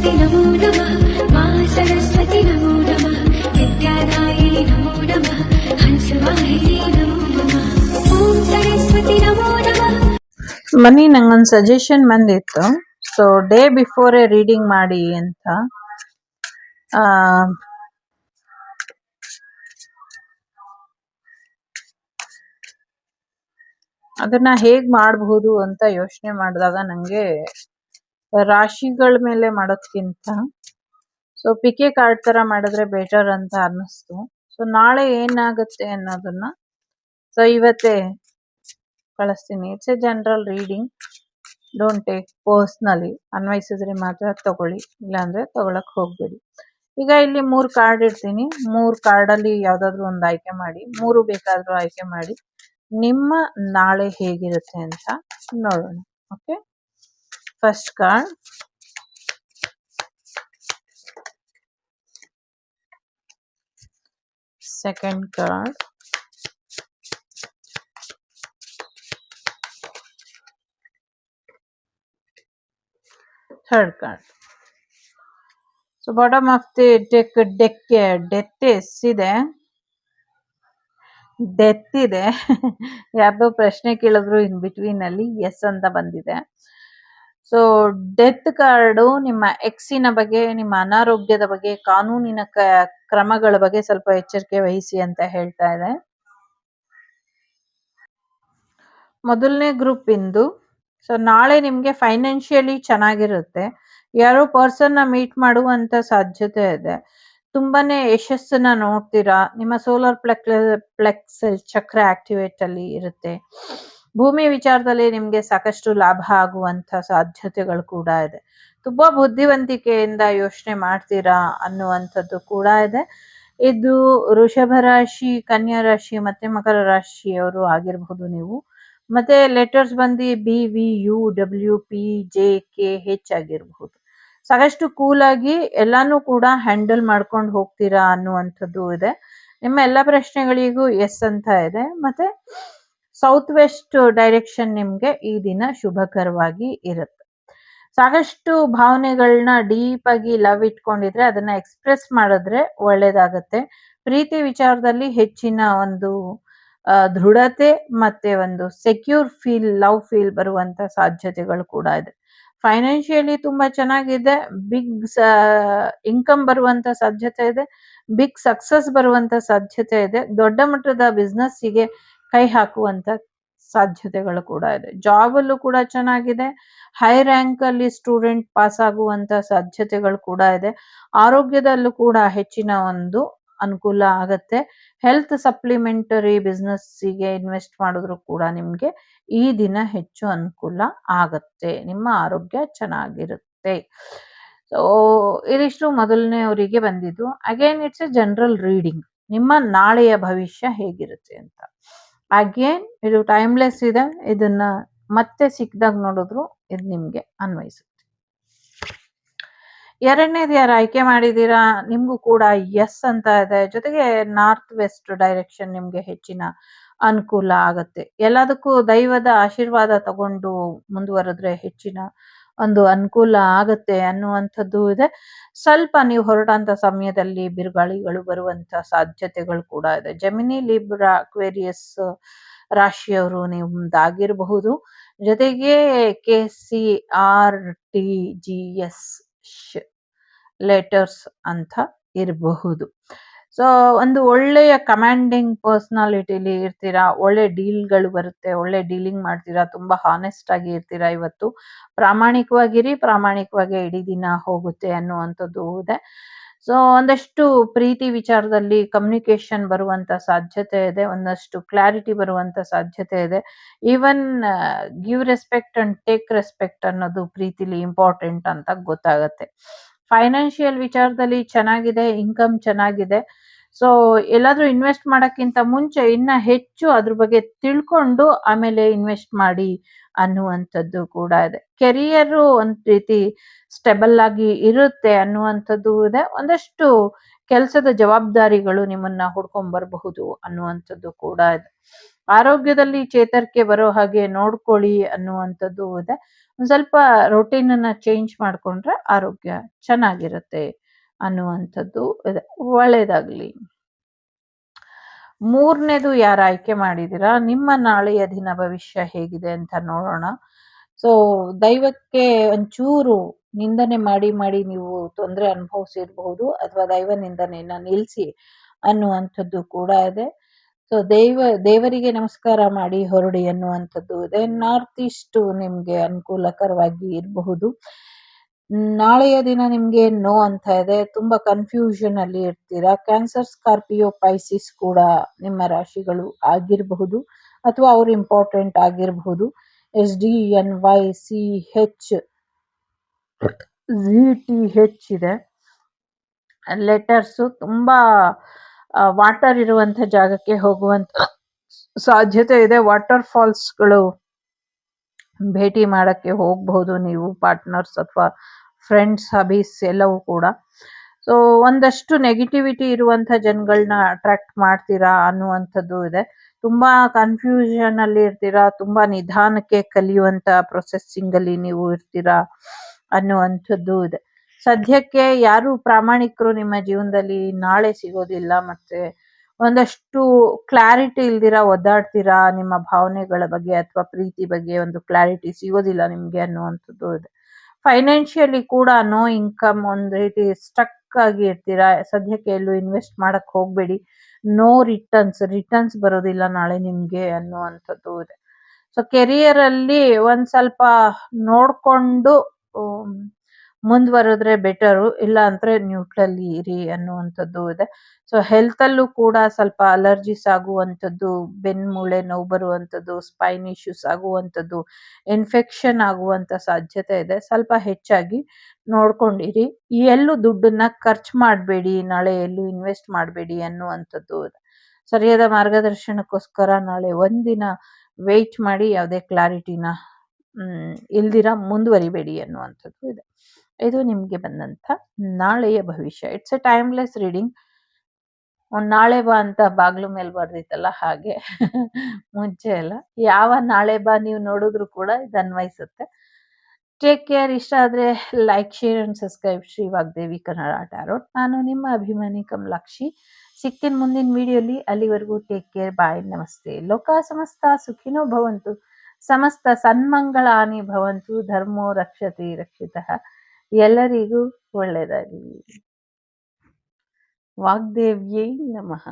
सरस्वती नमो नमः मा सरस्वती नमो नमः विद्यादायिनि नमो नमः हंसवाहिनी नमो नमः ॐ सरस्वती नमो नमः. ಮನಿ ನಂಗೊಂದು ಸಜೆಷನ್ ಬಂದಿತ್ತು. ಸೊ ಡೇ ಬಿಫೋರೇ ರೀಡಿಂಗ್ ಮಾಡಿ ಅಂತ. ಅದನ್ನ ಹೇಗ್ ಮಾಡಬಹುದು ಅಂತ ಯೋಚನೆ ಮಾಡಿದಾಗ ನಂಗೆ ರಾಶಿಗಳ ಮೇಲೆ ಮಾಡೋದ್ಕಿಂತ ಸೊ ಪಿಕೆ ಕಾರ್ಡ್ ತರ ಮಾಡಿದ್ರೆ ಬೆಟರ್ ಅಂತ ಅನ್ನಿಸ್ತು. ಸೊ ನಾಳೆ ಏನಾಗುತ್ತೆ ಅನ್ನೋದನ್ನ ಸೊ ಇವತ್ತೇ ಕಳಿಸ್ತೀನಿ. It's a general reading, don't take personally. ಅನ್ವಯಿಸಿದ್ರೆ ಮಾತ್ರ ತಗೊಳ್ಳಿ, ಇಲ್ಲಾಂದ್ರೆ ತಗೊಳಕ್ ಹೋಗ್ಬೇಡಿ. ಈಗ ಇಲ್ಲಿ 3 ಕಾರ್ಡ್ ಇಡ್ತೀನಿ. 3 ಕಾರ್ಡಲ್ಲಿ ಯಾವ್ದಾದ್ರು ಒಂದು ಆಯ್ಕೆ ಮಾಡಿ, 3 ಬೇಕಾದ್ರೂ ಆಯ್ಕೆ ಮಾಡಿ. ನಿಮ್ಮ ನಾಳೆ ಹೇಗಿರುತ್ತೆ ಅಂತ ನೋಡೋಣ. Okay, first card, second card, third card. So bottom of the ಡೆಕ್ಗೆ ಡೆತ್ ಇದೆ. ಯಾರ್ದೋ ಪ್ರಶ್ನೆ ಕೇಳಿದ್ರು ಇನ್ ಬಿಟ್ವೀನ್ ಅಲ್ಲಿ ಎಸ್ ಅಂತ ಬಂದಿದೆ. ಸೊ ಡೆತ್ ಕಾರ್ಡು ನಿಮ್ಮ ಎಕ್ಸಿನ ಬಗ್ಗೆ, ನಿಮ್ಮ ಅನಾರೋಗ್ಯದ ಬಗ್ಗೆ, ಕಾನೂನಿನ ಕ್ರಮಗಳ ಬಗ್ಗೆ ಸ್ವಲ್ಪ ಎಚ್ಚರಿಕೆ ವಹಿಸಿ ಅಂತ ಹೇಳ್ತಾ ಇದೆ. ಮೊದಲನೇ ಗ್ರೂಪ್ ಇಂದು ಸೊ ನಾಳೆ ನಿಮ್ಗೆ ಫೈನಾನ್ಷಿಯಲಿ ಚೆನ್ನಾಗಿರುತ್ತೆ. ಯಾರೋ ಪರ್ಸನ್ ನ ಮೀಟ್ ಮಾಡುವಂತ ಸಾಧ್ಯತೆ ಇದೆ. ತುಂಬಾನೇ ಯಶಸ್ಸನ್ನ ನೋಡ್ತೀರಾ. ನಿಮ್ಮ ಸೋಲಾರ್ ಪ್ಲೆಕ್ಸ್ ಚಕ್ರ ಆಕ್ಟಿವೇಟ್ ಅಲ್ಲಿ ಇರುತ್ತೆ. ಭೂಮಿ ವಿಚಾರದಲ್ಲಿ ನಿಮ್ಗೆ ಸಾಕಷ್ಟು ಲಾಭ ಆಗುವಂತ ಸಾಧ್ಯತೆಗಳು ಕೂಡ ಇದೆ. ತುಂಬಾ ಬುದ್ಧಿವಂತಿಕೆಯಿಂದ ಯೋಚನೆ ಮಾಡ್ತೀರಾ ಅನ್ನುವಂಥದ್ದು ಕೂಡ ಇದೆ. ಇದು ವೃಷಭ ರಾಶಿ, ಕನ್ಯಾ ರಾಶಿ ಮತ್ತೆ ಮಕರ ರಾಶಿಯವರು ಆಗಿರಬಹುದು ನೀವು. ಮತ್ತೆ ಲೆಟರ್ಸ್ ಬಂದು B, V, U, W, P, J, K, H ಆಗಿರಬಹುದು. ಸಾಕಷ್ಟು ಕೂಲ್ ಆಗಿ ಎಲ್ಲಾನು ಕೂಡ ಹ್ಯಾಂಡಲ್ ಮಾಡ್ಕೊಂಡು ಹೋಗ್ತೀರಾ ಅನ್ನುವಂಥದ್ದು ಇದೆ. ನಿಮ್ಮ ಎಲ್ಲ ಪ್ರಶ್ನೆಗಳಿಗೂ ಎಸ್ ಅಂತ ಇದೆ. ಮತ್ತೆ ಸೌತ್ ವೆಸ್ಟ್ ಡೈರೆಕ್ಷನ್ ನಿಮ್ಗೆ ಈ ದಿನ ಶುಭಕರವಾಗಿ ಇರುತ್ತೆ. ಸಾಕಷ್ಟು ಭಾವನೆಗಳನ್ನ ಡೀಪ್ ಆಗಿ ಲವ್ ಇಟ್ಕೊಂಡಿದ್ರೆ ಅದನ್ನ ಎಕ್ಸ್ಪ್ರೆಸ್ ಮಾಡಿದ್ರೆ ಒಳ್ಳೇದಾಗತ್ತೆ. ಪ್ರೀತಿ ವಿಚಾರದಲ್ಲಿ ಹೆಚ್ಚಿನ ಒಂದು ದೃಢತೆ ಮತ್ತೆ ಒಂದು ಸೆಕ್ಯೂರ್ ಲವ್ ಫೀಲ್ ಬರುವಂತ ಸಾಧ್ಯತೆಗಳು ಕೂಡ ಇದೆ. ಫೈನಾನ್ಷಿಯಲಿ ತುಂಬಾ ಚೆನ್ನಾಗಿದೆ. ಬಿಗ್ ಇನ್ಕಮ್ ಬರುವಂತ ಸಾಧ್ಯತೆ ಇದೆ. ಬಿಗ್ ಸಕ್ಸಸ್ ಬರುವಂತ ಸಾಧ್ಯತೆ ಇದೆ. ದೊಡ್ಡ ಮಟ್ಟದ ಬಿಸ್ನೆಸ್ ಗೆ ಕೈ ಹಾಕುವಂತ ಸಾಧ್ಯತೆಗಳು ಕೂಡ ಇದೆ. ಜಾಬ್ ಅಲ್ಲೂ ಕೂಡ ಚೆನ್ನಾಗಿದೆ. ಹೈ ರ್ಯಾಂಕ್ ಅಲ್ಲಿ ಸ್ಟೂಡೆಂಟ್ ಪಾಸ್ ಆಗುವಂತ ಸಾಧ್ಯತೆಗಳು ಕೂಡ ಇದೆ. ಆರೋಗ್ಯದಲ್ಲೂ ಕೂಡ ಹೆಚ್ಚಿನ ಒಂದು ಅನುಕೂಲ ಆಗತ್ತೆ. ಹೆಲ್ತ್ ಸಪ್ಲಿಮೆಂಟರಿ ಬಿಸ್ನೆಸ್ ಗೆ ಇನ್ವೆಸ್ಟ್ ಮಾಡಿದ್ರು ಕೂಡ ನಿಮ್ಗೆ ಈ ದಿನ ಹೆಚ್ಚು ಅನುಕೂಲ ಆಗತ್ತೆ. ನಿಮ್ಮ ಆರೋಗ್ಯ ಚೆನ್ನಾಗಿರುತ್ತೆ. ಸೊ ಇದಿಷ್ಟು ಮೊದಲನೆಯವರಿಗೆ ಬಂದಿದ್ದು. Again it's a general reading. ನಿಮ್ಮ ನಾಳೆಯ ಭವಿಷ್ಯ ಹೇಗಿರುತ್ತೆ ಅಂತ. ಅಗೇನ್ ಇದು ಟೈಮ್ಲೆಸ್ ಇದೆ. ಇದನ್ನ ಮತ್ತೆ ಸಿಕ್ಕಿದಾಗ ನೋಡಿದ್ರು ಇದು ನಿಮ್ಗೆ ಅನ್ವಯಿಸುತ್ತೆ. ಎರಡನೇದು ಯಾರು ಆಯ್ಕೆ ಮಾಡಿದೀರಾ ನಿಮ್ಗೂ ಕೂಡ ಎಸ್ ಅಂತ ಇದೆ. ಜೊತೆಗೆ ನಾರ್ತ್ ವೆಸ್ಟ್ ಡೈರೆಕ್ಷನ್ ನಿಮ್ಗೆ ಹೆಚ್ಚಿನ ಅನುಕೂಲ ಆಗತ್ತೆ. ಎಲ್ಲದಕ್ಕೂ ದೈವದ ಆಶೀರ್ವಾದ ತಗೊಂಡು ಮುಂದುವರೆದ್ರೆ ಹೆಚ್ಚಿನ ಒಂದು ಅನುಕೂಲ ಆಗತ್ತೆ ಅನ್ನುವಂಥದ್ದು ಇದೆ. ಸ್ವಲ್ಪ ನೀವು ಹೊರಟಂತ ಸಮಯದಲ್ಲಿ ಬಿರುಗಾಳಿಗಳು ಬರುವಂತ ಸಾಧ್ಯತೆಗಳು ಕೂಡ ಇದೆ. ಜೆಮಿನಿ, ಲಿಬ್ರಾ, ಅಕ್ವೇರಿಯಸ್ ರಾಶಿಯವರು ನಿಮ್ದಾಗಿರಬಹುದು. ಜೊತೆಗೆ KCRTGS ಲೆಟರ್ಸ್ ಅಂತ ಇರಬಹುದು. ಸೊ ಒಂದು ಒಳ್ಳೆಯ ಕಮಾಂಡಿಂಗ್ ಪರ್ಸನಾಲಿಟಿಲಿ ಇರ್ತೀರಾ. ಒಳ್ಳೆ ಡೀಲ್ಗಳು ಬರುತ್ತೆ. ಒಳ್ಳೆ ಡೀಲಿಂಗ್ ಮಾಡ್ತೀರಾ. ತುಂಬಾ ಹಾನೆಸ್ಟ್ ಆಗಿ ಇರ್ತೀರಾ. ಇವತ್ತು ಪ್ರಾಮಾಣಿಕವಾಗಿರಿ. ಪ್ರಾಮಾಣಿಕವಾಗಿ ಇಡೀ ದಿನ ಹೋಗುತ್ತೆ ಅನ್ನುವಂಥದ್ದು ಇದೆ. ಸೊ ಒಂದಷ್ಟು ಪ್ರೀತಿ ವಿಚಾರದಲ್ಲಿ ಕಮ್ಯುನಿಕೇಶನ್ ಬರುವಂತ ಸಾಧ್ಯತೆ ಇದೆ. ಒಂದಷ್ಟು ಕ್ಲಾರಿಟಿ ಬರುವಂತ ಸಾಧ್ಯತೆ ಇದೆ. Even give respect and take respect ಅನ್ನೋದು ಪ್ರೀತಿಲಿ ಇಂಪಾರ್ಟೆಂಟ್ ಅಂತ ಗೊತ್ತಾಗತ್ತೆ. ಫೈನಾನ್ಷಿಯಲ್ ವಿಚಾರದಲ್ಲಿ ಚೆನ್ನಾಗಿದೆ. ಇನ್ಕಮ್ ಚೆನ್ನಾಗಿದೆ. ಸೊ ಎಲ್ಲಾದ್ರೂ ಇನ್ವೆಸ್ಟ್ ಮಾಡಕ್ಕಿಂತ ಮುಂಚೆ ಇನ್ನ ಹೆಚ್ಚು ಅದ್ರ ಬಗ್ಗೆ ತಿಳ್ಕೊಂಡು ಆಮೇಲೆ ಇನ್ವೆಸ್ಟ್ ಮಾಡಿ ಅನ್ನುವಂಥದ್ದು ಕೂಡ ಇದೆ. ಕೆರಿಯರ್ ಒಂದ್ ರೀತಿ ಸ್ಟೆಬಲ್ ಆಗಿ ಇರುತ್ತೆ ಅನ್ನುವಂಥದ್ದು ಇದೆ. ಒಂದಷ್ಟು ಕೆಲಸದ ಜವಾಬ್ದಾರಿಗಳು ನಿಮ್ಮನ್ನ ಹುಡ್ಕೊಂಡ್ ಬರಬಹುದು ಅನ್ನುವಂಥದ್ದು ಕೂಡ ಇದೆ. ಆರೋಗ್ಯದಲ್ಲಿ ಚೇತರಿಕೆ ಬರೋ ಹಾಗೆ ನೋಡ್ಕೊಳ್ಳಿ ಅನ್ನುವಂಥದ್ದು ಇದೆ. ಒಂದ್ ಸ್ವಲ್ಪ ರೊಟೀನ್ ಅನ್ನ ಚೇಂಜ್ ಮಾಡ್ಕೊಂಡ್ರೆ ಆರೋಗ್ಯ ಚೆನ್ನಾಗಿರುತ್ತೆ ಅನ್ನುವಂಥದ್ದು ಇದೆ. ಒಳ್ಳೇದಾಗ್ಲಿ. ಮೂರನೇದು ಯಾರು ಆಯ್ಕೆ ಮಾಡಿದೀರಾ, ನಿಮ್ಮ ನಾಳೆಯ ದಿನ ಭವಿಷ್ಯ ಹೇಗಿದೆ ಅಂತ ನೋಡೋಣ. ಸೊ ದೈವಕ್ಕೆ ಒಂಚೂರು ನಿಂದನೆ ಮಾಡಿ ಮಾಡಿ ನೀವು ತೊಂದರೆ ಅನುಭವಿಸಿರ್ಬಹುದು, ಅಥವಾ ದೈವ ನಿಂದನೆಯನ್ನ ನಿಲ್ಲಿಸಿ ಅನ್ನುವಂಥದ್ದು ಕೂಡ ಇದೆ. ಸೊ ದೇವರಿಗೆ ನಮಸ್ಕಾರ ಮಾಡಿ ಹೊರಡಿ ಅನ್ನುವಂಥದ್ದು ಇದೆ. ನಾರ್ತ್ ಈಸ್ಟ್ ನಿಮ್ಗೆ ಅನುಕೂಲಕರವಾಗಿ ಇರಬಹುದು. ನಾಳೆಯ ದಿನ ನಿಮ್ಗೆ ನೋ ಅಂತ ಇದೆ. ತುಂಬಾ ಕನ್ಫ್ಯೂಷನ್ ಅಲ್ಲಿ ಇರ್ತೀರಾ. ಕ್ಯಾನ್ಸರ್, ಸ್ಕಾರ್ಪಿಯೋ, ಪೈಸಿಸ್ ಕೂಡ ನಿಮ್ಮ ರಾಶಿಗಳು ಆಗಿರಬಹುದು, ಅಥವಾ ಅವ್ರು ಇಂಪಾರ್ಟೆಂಟ್ ಆಗಿರಬಹುದು. SDNYCH ZTH ಇದೆ. ಲೆಟರ್ಸ್ ತುಂಬಾ ವಾಟರ್ ಇರುವಂತ ಜಾಗಕ್ಕೆ ಹೋಗುವಂತ ಸಾಧ್ಯತೆ ಇದೆ. ವಾಟರ್ ಫಾಲ್ಸ್ಗಳು ಭೇಟಿ ಮಾಡಕ್ಕೆ ಹೋಗಬಹುದು ನೀವು, ಪಾರ್ಟ್ನರ್ಸ್ ಅಥವಾ ಫ್ರೆಂಡ್ಸ್, ಹಬೀಸ್ ಎಲ್ಲವೂ ಕೂಡ. ಸೊ ಒಂದಷ್ಟು ನೆಗೆಟಿವಿಟಿ ಇರುವಂತ ಜನಗಳನ್ನ ಅಟ್ರಾಕ್ಟ್ ಮಾಡ್ತೀರಾ ಅನ್ನುವಂಥದ್ದು ಇದೆ. ತುಂಬಾ ಕನ್ಫ್ಯೂಷನ್ ಅಲ್ಲಿ ಇರ್ತೀರಾ, ತುಂಬಾ ನಿಧಾನಕ್ಕೆ ಕಲಿಯುವಂತ ಪ್ರೊಸೆಸಿಂಗ್ ಅಲ್ಲಿ ನೀವು ಇರ್ತೀರಾ ಅನ್ನುವಂಥದ್ದು ಇದೆ. ಸದ್ಯಕ್ಕೆ ಯಾರು ಪ್ರಾಮಾಣಿಕರು ನಿಮ್ಮ ಜೀವನದಲ್ಲಿ ನಾಳೆ ಸಿಗೋದಿಲ್ಲ. ಮತ್ತೆ ಒಂದಷ್ಟು ಕ್ಲಾರಿಟಿ ಇಲ್ದಿರಾ ಒದ್ದಾಡ್ತೀರಾ, ನಿಮ್ಮ ಭಾವನೆಗಳ ಬಗ್ಗೆ ಅಥವಾ ಪ್ರೀತಿ ಬಗ್ಗೆ ಒಂದು ಕ್ಲಾರಿಟಿ ಸಿಗೋದಿಲ್ಲ ನಿಮ್ಗೆ ಅನ್ನುವಂಥದ್ದು ಇದೆ. ಫೈನಾನ್ಷಿಯಲಿ ಕೂಡ ನೋ ಇನ್ಕಮ್, ಒಂದ್ ರೀತಿ ಸ್ಟಕ್ ಆಗಿ ಇರ್ತೀರಾ. ಸದ್ಯಕ್ಕೆ ಎಲ್ಲೂ ಇನ್ವೆಸ್ಟ್ ಮಾಡಕ್ ಹೋಗ್ಬೇಡಿ. ನೋ ರಿಟರ್ನ್ಸ್ ಬರೋದಿಲ್ಲ ನಾಳೆ ನಿಮ್ಗೆ ಅನ್ನುವಂಥದ್ದು ಇದೆ. ಸೊ ಕೆರಿಯರ್ ಅಲ್ಲಿ ಒಂದ್ ಸ್ವಲ್ಪ ನೋಡ್ಕೊಂಡು ಮುಂದುವರೆದ್ರೆ ಬೆಟರು, ಇಲ್ಲ ಅಂದ್ರೆ ನ್ಯೂಟ್ರಲ್ ಇರಿ ಅನ್ನುವಂಥದ್ದು ಇದೆ. ಸೊ ಹೆಲ್ತ್ ಅಲ್ಲೂ ಕೂಡ ಸ್ವಲ್ಪ ಅಲರ್ಜಿಸ್ ಆಗುವಂಥದ್ದು, ಬೆನ್ಮೂಳೆ ನೋವು ಬರುವಂಥದ್ದು, ಸ್ಪೈನ್ ಇಶ್ಯೂಸ್ ಆಗುವಂಥದ್ದು, ಇನ್ಫೆಕ್ಷನ್ ಆಗುವಂತ ಸಾಧ್ಯತೆ ಇದೆ. ಸ್ವಲ್ಪ ಹೆಚ್ಚಾಗಿ ನೋಡ್ಕೊಂಡಿರಿ. ಎಲ್ಲೂ ದುಡ್ಡನ್ನ ಖರ್ಚು ಮಾಡಬೇಡಿ, ನಾಳೆ ಎಲ್ಲೂ ಇನ್ವೆಸ್ಟ್ ಮಾಡಬೇಡಿ ಅನ್ನುವಂಥದ್ದು ಇದೆ. ಸರಿಯಾದ ಮಾರ್ಗದರ್ಶನಕ್ಕೋಸ್ಕರ ನಾಳೆ ಒಂದಿನ ವೆಯ್ಟ್ ಮಾಡಿ, ಯಾವುದೇ ಕ್ಲಾರಿಟಿನ ಇಲ್ದಿರ ಮುಂದುವರಿಬೇಡಿ ಅನ್ನುವಂಥದ್ದು ಇದೆ. ಇದು ನಿಮ್ಗೆ ಬಂದಂತ ನಾಳೆಯ ಭವಿಷ್ಯ. It's A timeless reading. ಒಂದ್ ನಾಳೆ ಬಾ ಅಂತ ಬಾಗ್ಲು ಮೇಲೆ ಬರ್ದಿತ್ತಲ್ಲ ಹಾಗೆ ಮುಂಚೆ ಎಲ್ಲ ಯಾವ ನಾಳೆ ಬಾ ನೀವು ನೋಡಿದ್ರು ಕೂಡ ಇದು ಅನ್ವಯಿಸುತ್ತೆ. Take care. ಇಷ್ಟ ಆದ್ರೆ like, share and subscribe Shri Vagdevi Kannada tarot. ನಾನು ನಿಮ್ಮ ಅಭಿಮಾನಿ ಕಮಲಾಕ್ಷಿ. ಸಿಗ್ತೀನಿ ಮುಂದಿನ ವಿಡಿಯೋಲಿ. ಅಲ್ಲಿವರೆಗೂ ಟೇಕ್ ಕೇರ್. ಬಾಯ್. ನಮಸ್ತೆ. ಲೋಕ ಸಮಸ್ತ ಸುಖಿನೋ ಭವಂತು. ಸಮಸ್ತ ಸನ್ಮಂಗಳಾನಿ ಭವಂತು. ಧರ್ಮೋ ರಕ್ಷತೆ ರಕ್ಷಿತಃ. ಎಲ್ಲರಿಗೂ ಒಳ್ಳೆಯದಾಗಲಿ. ವಾಗ್ದೇವ್ಯೈ ನಮಃ.